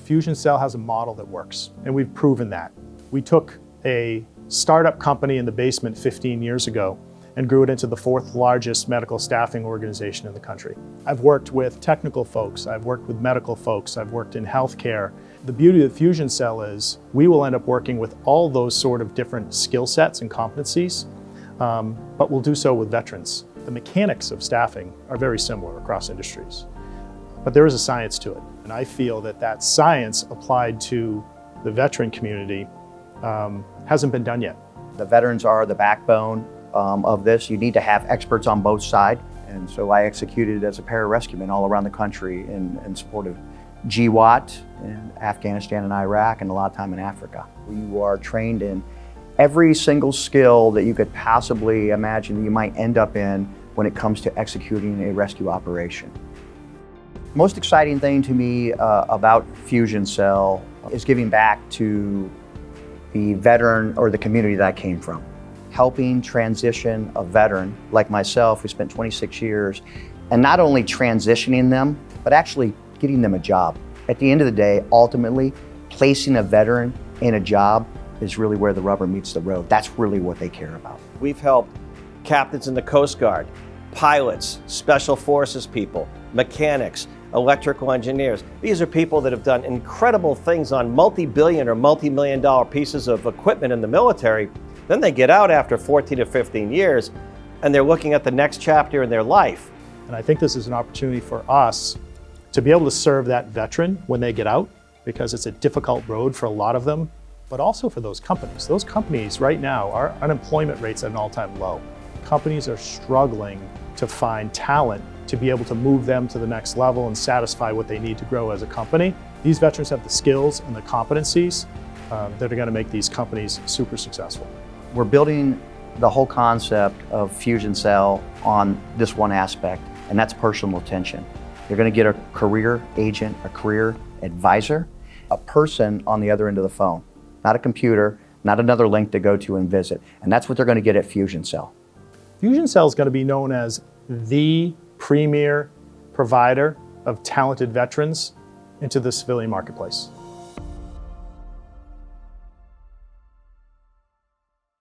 Fusion Cell has a model that works, and we've proven that. We took a startup company in the basement 15 years ago and grew it into the 4th largest medical staffing organization in the country. I've worked with technical folks, I've worked with medical folks, I've worked in healthcare. The beauty of Fusion Cell is we will end up working with all those sort of different skill sets and competencies, but we'll do so with veterans. The mechanics of staffing are very similar across industries, but there is a science to it. And I feel that that science applied to the veteran community hasn't been done yet. The veterans are the backbone of this. You need to have experts on both sides. And so I executed as a pararescueman all around the country in support of GWAT in Afghanistan and Iraq, and a lot of time in Africa. You are trained in every single skill that you could possibly imagine that you might end up in when it comes to executing a rescue operation. Most exciting thing to me about Fusion Cell is giving back to the veteran or the community that I came from. Helping transition a veteran like myself who spent 26 years and not only transitioning them, but actually getting them a job. At the end of the day, ultimately, placing a veteran in a job is really where the rubber meets the road. That's really what they care about. We've helped captains in the Coast Guard, pilots, special forces people, mechanics, electrical engineers. These are people that have done incredible things on multi-billion or multi-million dollar pieces of equipment in the military. Then they get out after 14 to 15 years and they're looking at the next chapter in their life. And I think this is an opportunity for us to be able to serve that veteran when they get out, because it's a difficult road for a lot of them, but also for those companies. Those companies right now, our unemployment rate's at an all-time low. Companies are struggling to find talent to be able to move them to the next level and satisfy what they need to grow as a company. These veterans have the skills and the competencies that are going to make these companies super successful. We're building the whole concept of Fusion Cell on this one aspect, and that's personal attention. You're going to get a career agent, a career advisor, a person on the other end of the phone, not a computer, not another link to go to and visit. And that's what they're going to get at Fusion Cell. Fusion Cell is going to be known as the premier provider of talented veterans into the civilian marketplace.